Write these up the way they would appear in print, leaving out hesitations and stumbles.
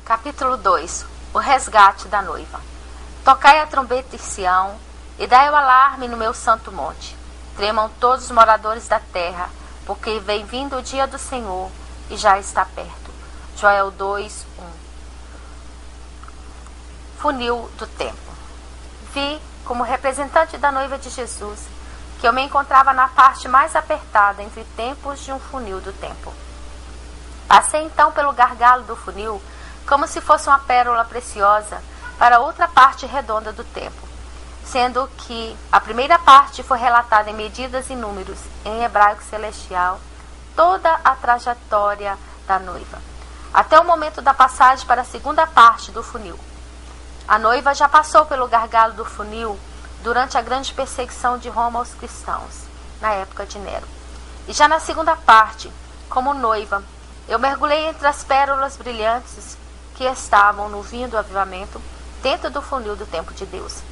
Capítulo 2. O resgate da noiva. Tocai a trombeta em Sião, e dai o alarme no meu santo monte. Tremam todos os moradores da terra, porque vem vindo o dia do Senhor, e já está perto. Joel 2, 1. Funil do tempo. Vi, como representante da noiva de Jesus, que eu me encontrava na parte mais apertada entre tempos de um funil do tempo. Passei então pelo gargalo do funil, como se fosse uma pérola preciosa, para outra parte redonda do tempo, sendo que a primeira parte foi relatada em medidas e números, em hebraico celestial, toda a trajetória da noiva, até o momento da passagem para a segunda parte do funil. A noiva já passou pelo gargalo do funil durante a grande perseguição de Roma aos cristãos, na época de Nero. E já na segunda parte, como noiva, eu mergulhei entre as pérolas brilhantes que estavam no vinho do avivamento, dentro do funil do tempo de Deus.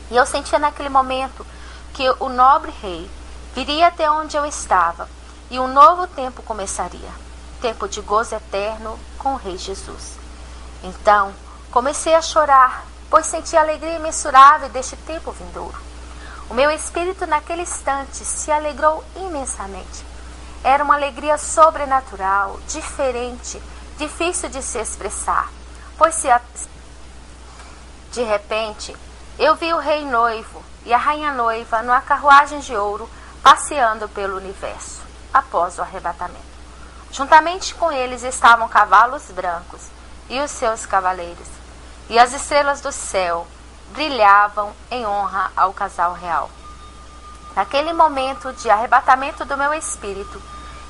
E eu sentia naquele momento que o nobre rei viria até onde eu estava, e um novo tempo começaria, tempo de gozo eterno com o Rei Jesus. Então, comecei a chorar, pois senti a alegria imensurável deste tempo vindouro. O meu espírito naquele instante se alegrou imensamente. Era uma alegria sobrenatural, diferente, difícil de se expressar, pois de repente eu vi o rei noivo e a rainha noiva numa carruagem de ouro passeando pelo universo, após o arrebatamento. Juntamente com eles estavam cavalos brancos e os seus cavaleiros, e as estrelas do céu brilhavam em honra ao casal real. Naquele momento de arrebatamento do meu espírito,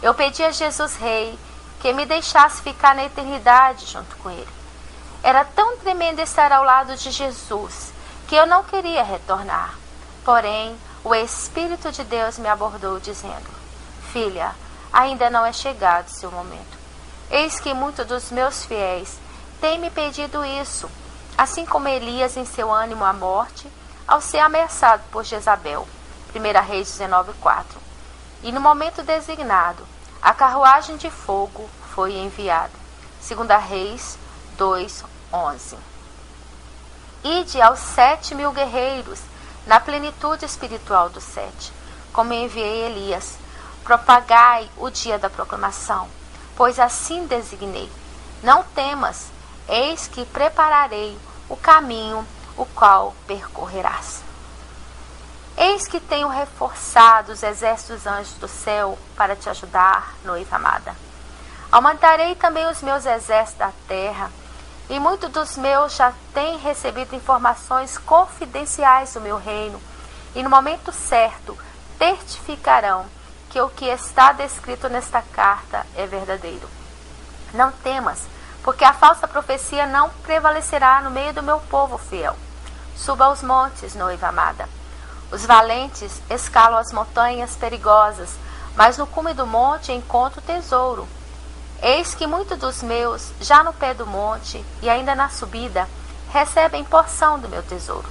eu pedi a Jesus Rei que me deixasse ficar na eternidade junto com ele. Era tão tremendo estar ao lado de Jesus que eu não queria retornar. Porém, o Espírito de Deus me abordou dizendo: Filha, ainda não é chegado o seu momento. Eis que muitos dos meus fiéis têm me pedido isso, assim como Elias em seu ânimo à morte, ao ser ameaçado por Jezabel. 1 Reis 19:4. E no momento designado, a carruagem de fogo foi enviada. 2 Reis 2:11. Ide aos 7.000 guerreiros, na plenitude espiritual dos 7, como enviei Elias. Propagai o dia da proclamação, pois assim designei. Não temas, eis que prepararei o caminho, o qual percorrerás. Eis que tenho reforçado os exércitos dos anjos do céu para te ajudar, noiva amada. Aumentarei também os meus exércitos da terra, e muitos dos meus já têm recebido informações confidenciais do meu reino, e no momento certo testificarão que o que está descrito nesta carta é verdadeiro. Não temas, porque a falsa profecia não prevalecerá no meio do meu povo fiel. Suba aos montes, noiva amada. Os valentes escalam as montanhas perigosas, mas no cume do monte encontro tesouro. Eis que muitos dos meus, já no pé do monte e ainda na subida, recebem porção do meu tesouro.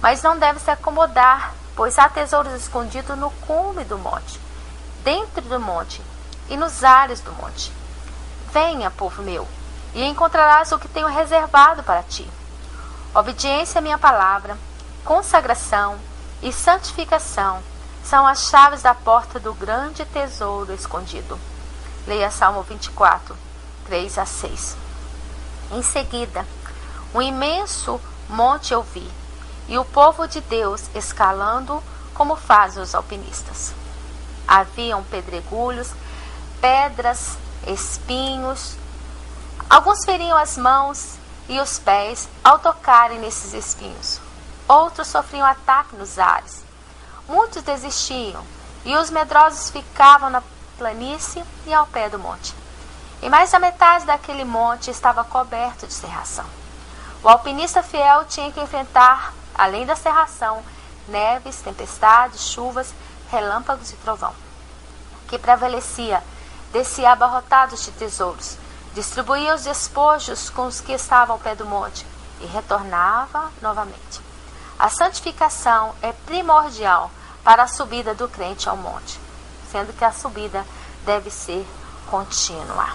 Mas não deve se acomodar, pois há tesouros escondidos no cume do monte, dentro do monte e nos ares do monte. Venha, povo meu, e encontrarás o que tenho reservado para ti. Obediência à minha palavra, consagração e santificação são as chaves da porta do grande tesouro escondido. Leia Salmo 24, 3-6. Em seguida, um imenso monte eu vi, e o povo de Deus escalando como fazem os alpinistas. Haviam pedregulhos, pedras, espinhos. Alguns feriam as mãos e os pés ao tocarem nesses espinhos. Outros sofriam ataque nos ares. Muitos desistiam, e os medrosos ficavam na planície e ao pé do monte. E mais da metade daquele monte estava coberto de cerração. O alpinista fiel tinha que enfrentar, além da cerração, neves, tempestades, chuvas, relâmpagos e trovão, que prevalecia, descia abarrotados de tesouros, distribuía os despojos com os que estavam ao pé do monte e retornava novamente. A santificação é primordial para a subida do crente ao monte, sendo que a subida deve ser contínua.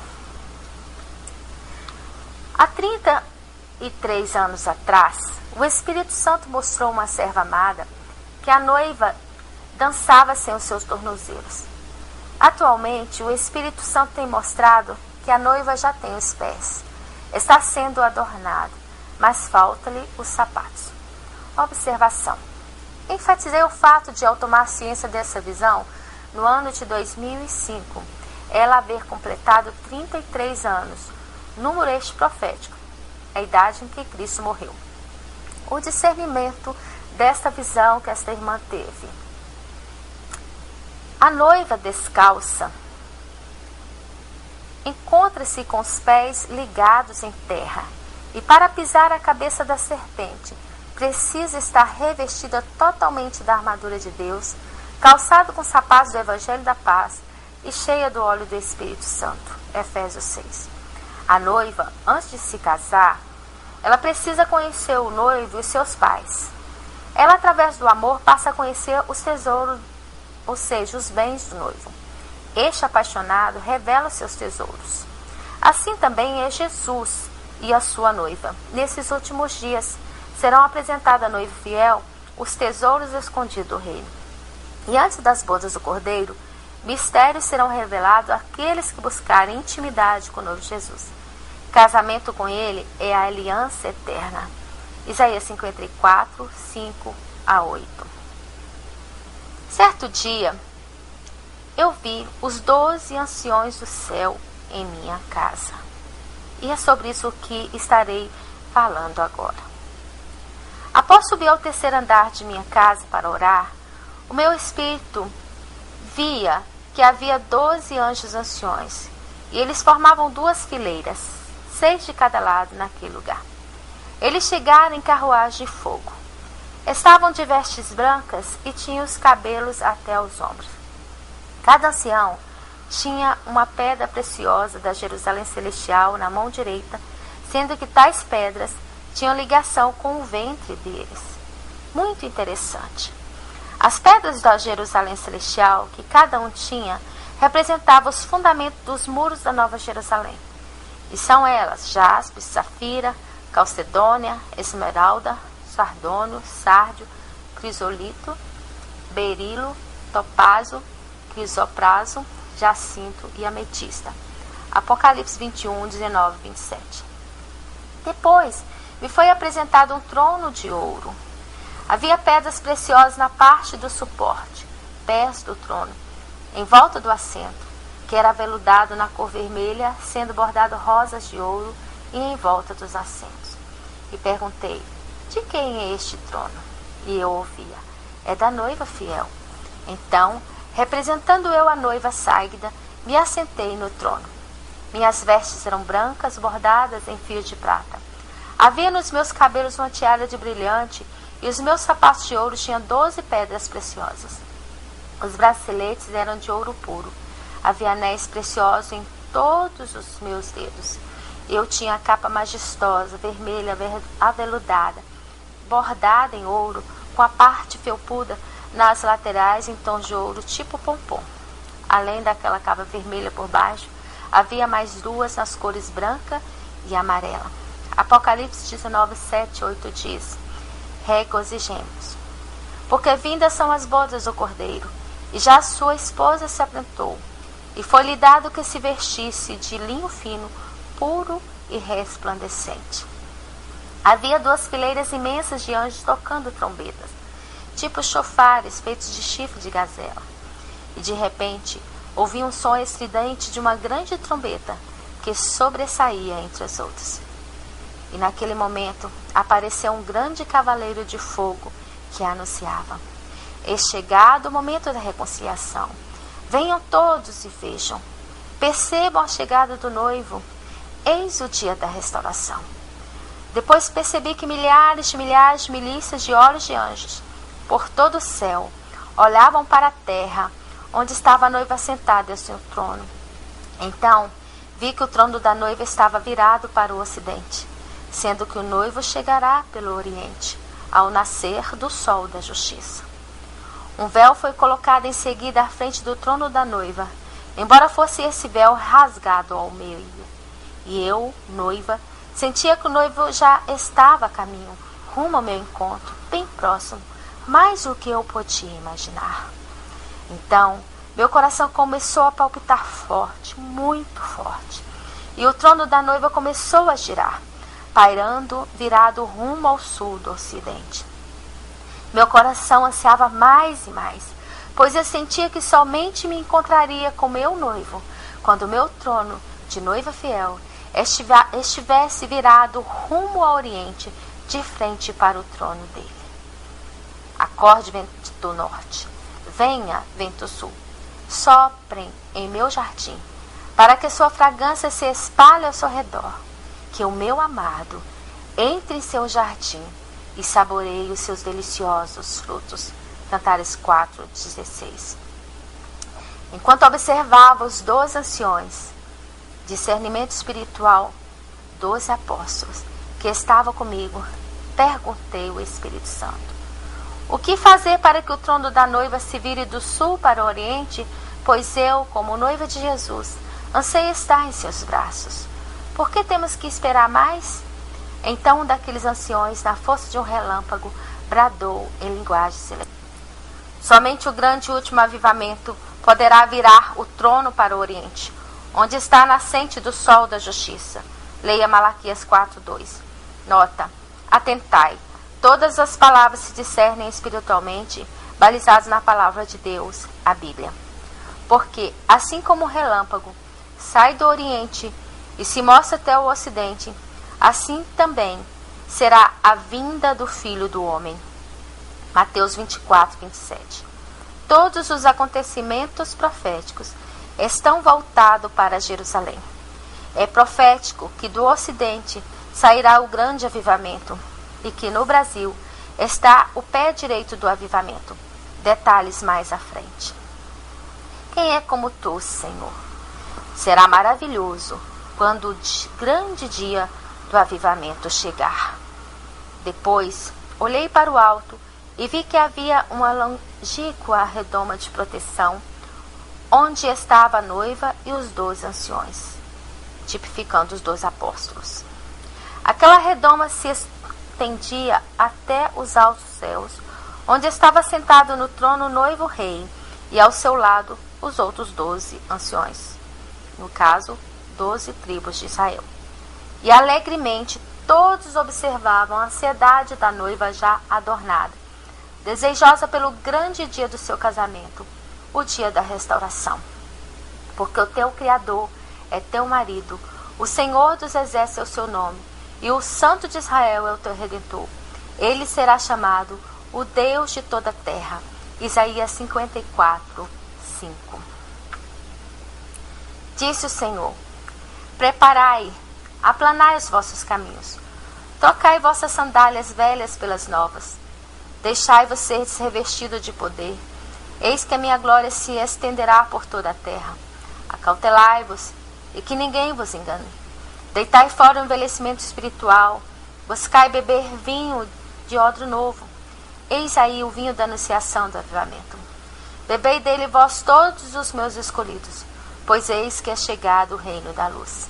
Há 33 anos atrás, o Espírito Santo mostrou a uma serva amada que a noiva dançava sem os seus tornozelos. Atualmente, o Espírito Santo tem mostrado que a noiva já tem os pés. Está sendo adornada, mas falta-lhe os sapatos. Observação. Enfatizei o fato de, ao tomar ciência dessa visão, no ano de 2005, ela haver completado 33 anos, número este profético, a idade em que Cristo morreu. O discernimento desta visão que esta irmã teve. A noiva descalça encontra-se com os pés ligados em terra, e para pisar a cabeça da serpente, precisa estar revestida totalmente da armadura de Deus, calçado com sapatos do Evangelho da Paz e cheia do óleo do Espírito Santo. Efésios 6. A noiva, antes de se casar, ela precisa conhecer o noivo e os seus pais. Ela, através do amor, passa a conhecer os tesouros, ou seja, os bens do noivo. Este apaixonado revela seus tesouros. Assim também é Jesus e a sua noiva. Nesses últimos dias, serão apresentados à noiva fiel os tesouros escondidos do reino. E antes das bodas do Cordeiro, mistérios serão revelados àqueles que buscarem intimidade com o noivo Jesus. Casamento com ele é a aliança eterna. Isaías 54, 5 a 8. Certo dia, eu vi os 12 anciões do céu em minha casa. E é sobre isso que estarei falando agora. Após subir ao terceiro andar de minha casa para orar, o meu espírito via que havia 12 anjos anciões, e eles formavam 2 fileiras, 6 de cada lado naquele lugar. Eles chegaram em carruagem de fogo. Estavam de vestes brancas e tinham os cabelos até os ombros. Cada ancião tinha uma pedra preciosa da Jerusalém Celestial na mão direita, sendo que tais pedras tinham ligação com o ventre deles. Muito interessante. As pedras da Jerusalém Celestial, que cada um tinha, representavam os fundamentos dos muros da Nova Jerusalém. E são elas: jaspe, safira, calcedônia, esmeralda, sardônio, sárdio, crisolito, berilo, topázio, crisopraso, jacinto e ametista. Apocalipse 21, 19 e 27. Depois me foi apresentado um trono de ouro. Havia pedras preciosas na parte do suporte, pés do trono, em volta do assento, que era aveludado na cor vermelha, sendo bordado rosas de ouro e em volta dos assentos. E perguntei: de quem é este trono? E eu ouvia: é da noiva fiel. Então, representando eu a noiva ságuida, me assentei no trono. Minhas vestes eram brancas, bordadas em fio de prata. Havia nos meus cabelos uma tiara de brilhante, e os meus sapatos de ouro tinham 12 pedras preciosas. Os braceletes eram de ouro puro. Havia anéis preciosos em todos os meus dedos. Eu tinha a capa majestosa, vermelha, aveludada, bordada em ouro, com a parte felpuda nas laterais em tons de ouro, tipo pompom. Além daquela capa vermelha por baixo, havia mais 2 nas cores branca e amarela. Apocalipse 19, 7 e 8 diz: regozijemos, porque vindas são as bodas do Cordeiro, e já sua esposa se aprontou, e foi-lhe dado que se vestisse de linho fino, puro e resplandecente. Havia 2 fileiras imensas de anjos tocando trombetas, tipo chofares feitos de chifre de gazela. E de repente ouvi um som estridente de uma grande trombeta que sobressaía entre as outras. E naquele momento apareceu um grande cavaleiro de fogo que anunciava: é chegado o momento da reconciliação. Venham todos e vejam. Percebam a chegada do noivo. Eis o dia da restauração. Depois percebi que milhares de milícias de olhos de anjos, por todo o céu, olhavam para a terra, onde estava a noiva sentada em seu trono. Então, vi que o trono da noiva estava virado para o ocidente, sendo que o noivo chegará pelo oriente, ao nascer do sol da justiça. Um véu foi colocado em seguida à frente do trono da noiva, embora fosse esse véu rasgado ao meio. E eu, noiva, Sentia que o noivo já estava a caminho, rumo ao meu encontro, bem próximo, mais do que eu podia imaginar. Então, meu coração começou a palpitar forte, muito forte, e o trono da noiva começou a girar, pairando, virado rumo ao sul do ocidente. Meu coração ansiava mais e mais, pois eu sentia que somente me encontraria com meu noivo, quando meu trono de noiva fiel estivesse virado rumo ao oriente, de frente para o trono dele. Acorde, vento do norte, venha, vento sul, soprem em meu jardim, para que sua fragrância se espalhe ao seu redor, que o meu amado entre em seu jardim e saboreie os seus deliciosos frutos. Cantares 4:16. Enquanto observava os 12 anciões, discernimento espiritual, 12 apóstolos, que estavam comigo, perguntei ao Espírito Santo: o que fazer para que o trono da noiva se vire do sul para o oriente? Pois eu, como noiva de Jesus, anseio estar em seus braços. Por que temos que esperar mais? Então um daqueles anciões, na força de um relâmpago, bradou em linguagem celestial: somente o grande e último avivamento poderá virar o trono para o oriente, onde está a nascente do sol da justiça. Leia Malaquias 4:2. Nota: atentai, todas as palavras se discernem espiritualmente, balizadas na palavra de Deus, a Bíblia. Porque, assim como o relâmpago sai do oriente e se mostra até o ocidente, assim também será a vinda do Filho do Homem. Mateus 24:27. Todos os acontecimentos proféticos estão voltados para Jerusalém. É profético que do ocidente sairá o grande avivamento e que no Brasil está o pé direito do avivamento. Detalhes mais à frente. Quem é como tu, Senhor? Será maravilhoso quando o grande dia do avivamento chegar. Depois, olhei para o alto e vi que havia uma longínqua redoma de proteção, onde estava a noiva e os 12 anciões, tipificando os 12 apóstolos. Aquela redoma se estendia até os altos céus, onde estava sentado no trono o noivo rei, e ao seu lado os outros 12 anciões, no caso, 12 tribos de Israel. E alegremente todos observavam a ansiedade da noiva já adornada, desejosa pelo grande dia do seu casamento, o dia da restauração. Porque o teu Criador é teu marido, o Senhor dos exércitos é o seu nome, e o Santo de Israel é o teu Redentor. Ele será chamado o Deus de toda a terra. Isaías 54:5. Disse o Senhor: preparai, aplanai os vossos caminhos, trocai vossas sandálias velhas pelas novas, deixai-vos ser revestido de poder. Eis que a minha glória se estenderá por toda a terra. Acautelai-vos, e que ninguém vos engane. Deitai fora o envelhecimento espiritual, buscai beber vinho de odre novo. Eis aí o vinho da anunciação do avivamento. Bebei dele vós todos os meus escolhidos, pois eis que é chegado o reino da luz.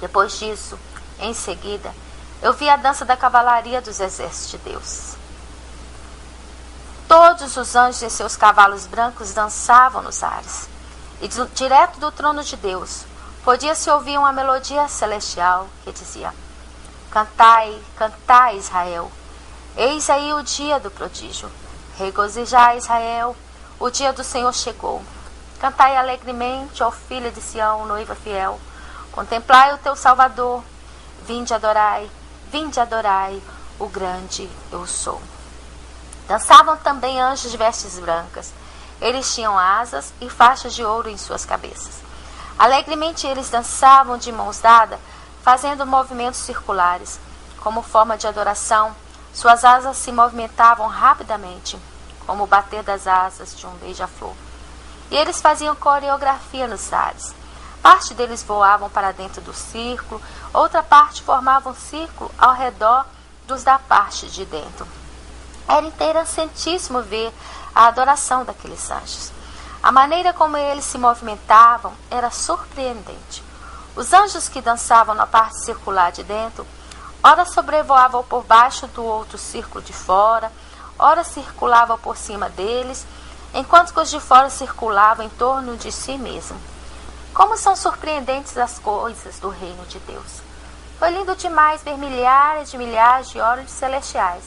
Depois disso, em seguida, eu vi a dança da cavalaria dos exércitos de Deus. Todos os anjos e seus cavalos brancos dançavam nos ares, e direto do trono de Deus podia-se ouvir uma melodia celestial que dizia: cantai, cantai, Israel, eis aí o dia do prodígio. Regozijai, Israel, o dia do Senhor chegou. Cantai alegremente, ó filha de Sião, noiva fiel. Contemplai o teu Salvador. Vinde adorai, o grande eu sou. Dançavam também anjos de vestes brancas. Eles tinham asas e faixas de ouro em suas cabeças. Alegremente eles dançavam de mãos dadas, fazendo movimentos circulares. Como forma de adoração, suas asas se movimentavam rapidamente, como o bater das asas de um beija-flor. E eles faziam coreografia nos ares. Parte deles voavam para dentro do círculo, outra parte formava um círculo ao redor dos da parte de dentro. Era interessantíssimo ver a adoração daqueles anjos. A maneira como eles se movimentavam era surpreendente. Os anjos que dançavam na parte circular de dentro, ora sobrevoavam por baixo do outro círculo de fora, ora circulavam por cima deles, enquanto que os de fora circulavam em torno de si mesmo. Como são surpreendentes as coisas do reino de Deus! Foi lindo demais ver milhares de olhos celestiais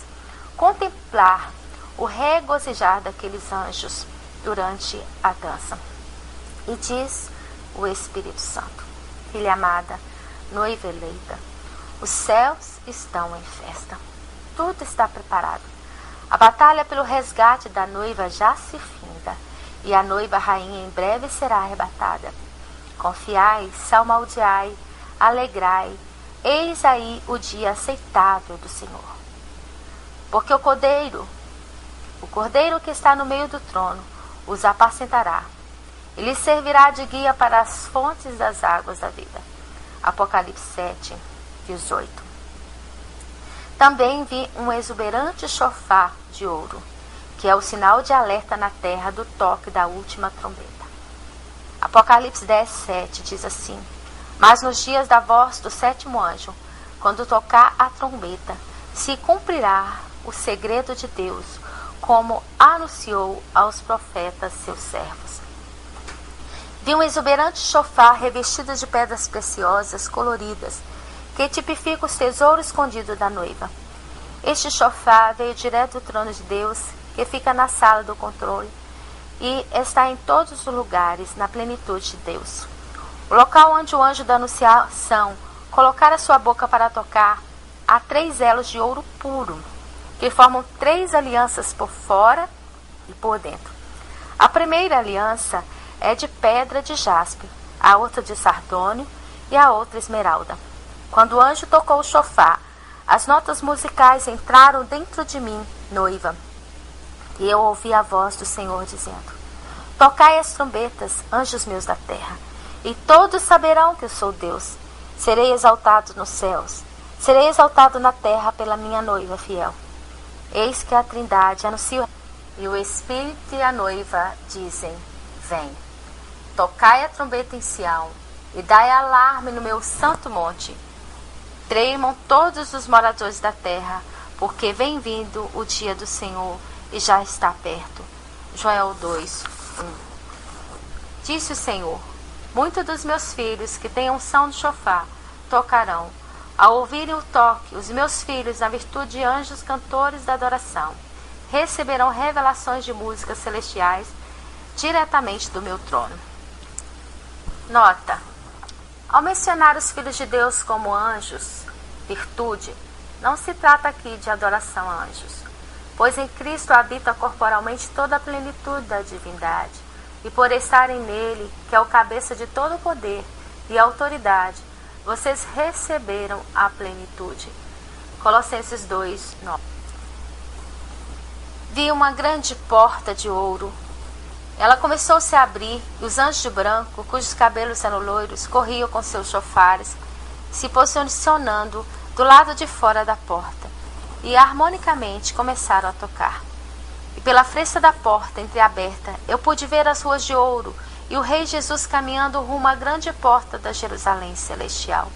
contemplar o regozijar daqueles anjos durante a dança. E diz o Espírito Santo: filha amada, noiva eleita, os céus estão em festa. Tudo está preparado. A batalha pelo resgate da noiva já se finda, e a noiva rainha em breve será arrebatada. Confiai, salmodiai, alegrai, eis aí o dia aceitável do Senhor. Porque o cordeiro que está no meio do trono, os apacentará. Ele servirá de guia para as fontes das águas da vida. Apocalipse 7, 18. Também vi um exuberante chofar de ouro, que é o sinal de alerta na terra do toque da última trombeta. Apocalipse 10, 7 diz assim: mas nos dias da voz do sétimo anjo, quando tocar a trombeta, se cumprirá o segredo de Deus, como anunciou aos profetas seus servos. Vi um exuberante chofar revestido de pedras preciosas, coloridas, que tipifica os tesouros escondidos da noiva. Este chofar veio direto do trono de Deus, que fica na sala do controle, e está em todos os lugares, na plenitude de Deus. O local onde o anjo da anunciação colocara sua boca para tocar, há 3 elos de ouro puro, que formam 3 alianças por fora e por dentro. A primeira aliança é de pedra de jaspe, a outra de sardônio e a outra esmeralda. Quando o anjo tocou o chofar, as notas musicais entraram dentro de mim, noiva, e eu ouvi a voz do Senhor dizendo: tocai as trombetas, anjos meus da terra, e todos saberão que eu sou Deus. Serei exaltado nos céus, serei exaltado na terra pela minha noiva fiel. Eis que a Trindade anuncia, e o Espírito e a noiva dizem: vem. Tocai a trombeta em Sião, e dai alarme no meu santo monte. Tremam todos os moradores da terra, porque vem vindo o dia do Senhor, e já está perto. Joel 2, 1. Disse o Senhor: muitos dos meus filhos que têm unção de chofar tocarão. Ao ouvirem o toque, os meus filhos, na virtude de anjos cantores da adoração, receberão revelações de músicas celestiais diretamente do meu trono. Nota: ao mencionar os filhos de Deus como anjos, virtude, não se trata aqui de adoração a anjos, pois em Cristo habita corporalmente toda a plenitude da divindade, e por estarem nele, que é o cabeça de todo o poder e autoridade, vocês receberam a plenitude. Colossenses 2, 9. Vi uma grande porta de ouro. Ela começou a se abrir, e os anjos de branco, cujos cabelos eram loiros, corriam com seus chofares, se posicionando do lado de fora da porta, e harmonicamente começaram a tocar. E pela fresta da porta entreaberta, eu pude ver as ruas de ouro e o Rei Jesus caminhando rumo à grande porta da Jerusalém celestial.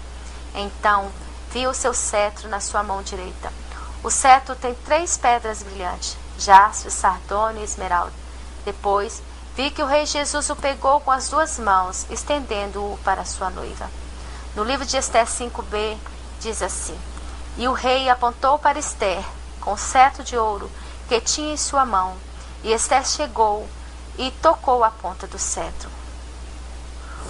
Então vi o seu cetro na sua mão direita. O cetro tem 3 pedras brilhantes, jaspe, sardônio e esmeralda. Depois vi que o Rei Jesus o pegou com as 2 mãos, estendendo-o para sua noiva. No livro de Esther 5b, diz assim: e o rei apontou para Esther com o cetro de ouro que tinha em sua mão, e Esther chegou e tocou a ponta do cetro.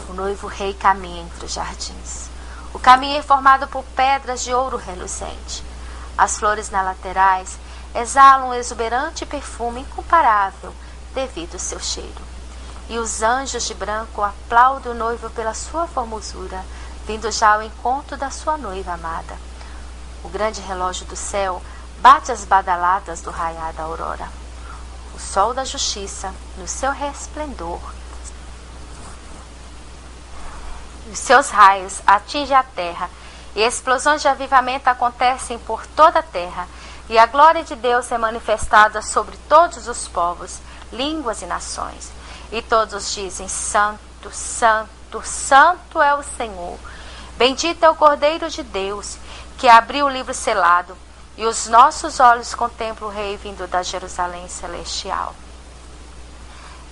O noivo rei caminha entre os jardins. O caminho é formado por pedras de ouro reluzente. As flores nas laterais exalam um exuberante perfume incomparável devido ao seu cheiro. E os anjos de branco aplaudem o noivo pela sua formosura, vindo já ao encontro da sua noiva amada. O grande relógio do céu bate as badaladas do raiar da aurora. O sol da justiça, no seu resplendor, os seus raios atingem a terra, e explosões de avivamento acontecem por toda a terra, e a glória de Deus é manifestada sobre todos os povos, línguas e nações. E todos dizem: Santo, Santo, Santo é o Senhor, Bendito é o Cordeiro de Deus, que abriu o livro selado, e os nossos olhos contemplam o Rei vindo da Jerusalém celestial.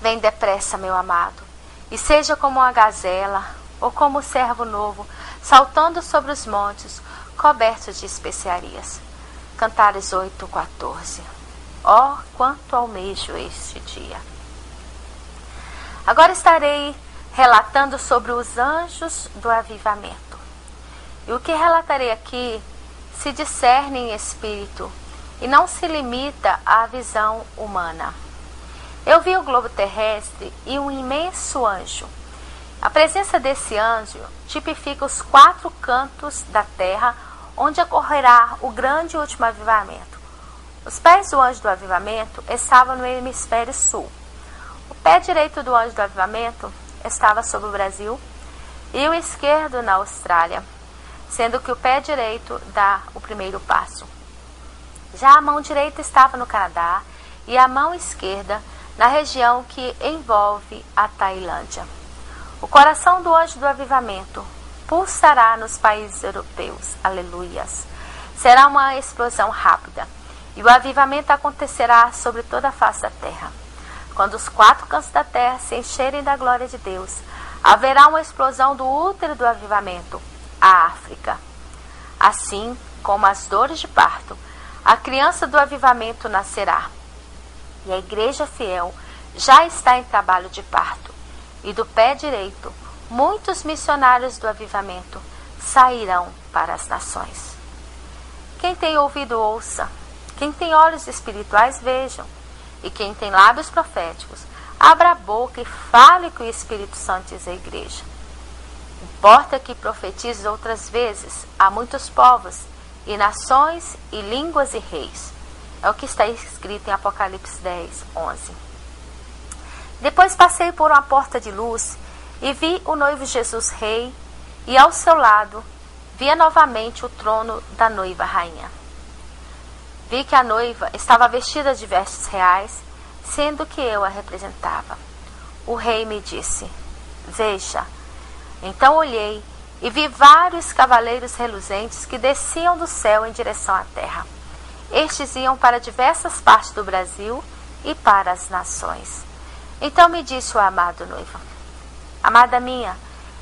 Vem depressa, meu amado, e seja como uma gazela, ou como o servo novo, saltando sobre os montes, cobertos de especiarias. Cantares 8:14. Oh, quanto almejo este dia! Agora estarei relatando sobre os anjos do avivamento. E o que relatarei aqui se discerne em espírito e não se limita à visão humana. Eu vi o globo terrestre e um imenso anjo. A presença desse anjo tipifica os 4 cantos da terra onde ocorrerá o grande e último avivamento. Os pés do anjo do avivamento estavam no hemisfério sul. O pé direito do anjo do avivamento estava sobre o Brasil e o esquerdo na Austrália, sendo que o pé direito dá o primeiro passo. Já a mão direita estava no Canadá e a mão esquerda na região que envolve a Tailândia. O coração do anjo do avivamento pulsará nos países europeus. Aleluias! Será uma explosão rápida e o avivamento acontecerá sobre toda a face da terra. Quando os 4 cantos da terra se encherem da glória de Deus, haverá uma explosão do útero do avivamento, a África. Assim como as dores de parto, a criança do avivamento nascerá. E a igreja fiel já está em trabalho de parto. E do pé direito, muitos missionários do avivamento sairão para as nações. Quem tem ouvido, ouça. Quem tem olhos espirituais, vejam. E quem tem lábios proféticos, abra a boca e fale que o Espírito Santo diz à igreja. Importa que profetize outras vezes a muitos povos, e nações, e línguas e reis. É o que está escrito em Apocalipse 10:11. Depois passei por uma porta de luz e vi o noivo Jesus rei, e ao seu lado via novamente o trono da noiva rainha. Vi que a noiva estava vestida de vestes reais, sendo que eu a representava. O rei me disse: veja. Então olhei e vi vários cavaleiros reluzentes que desciam do céu em direção à terra. Estes iam para diversas partes do Brasil e para as nações. Então me disse o amado noivo: amada minha,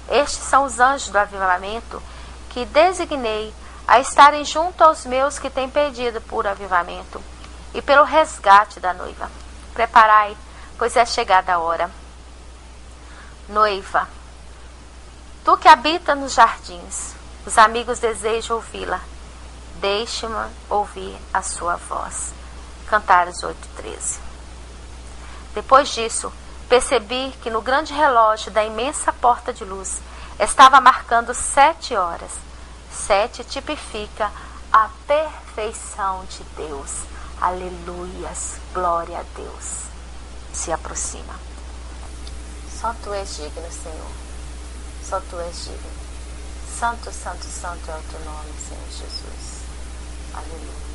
estes são os anjos do avivamento que designei a estarem junto aos meus que têm pedido por avivamento e pelo resgate da noiva. Preparai, pois é chegada a hora. Noiva, tu que habita nos jardins, os amigos desejam ouvi-la. Deixe-me ouvir a sua voz. Cantares 8:13. Depois disso, percebi que no grande relógio da imensa porta de luz estava marcando 7 horas. 7 tipifica a perfeição de Deus. Aleluias, glória a Deus. Se aproxima. Só tu és digno, Senhor. Só tu és digno. Santo, santo, santo é o teu nome, Senhor Jesus. Aleluia.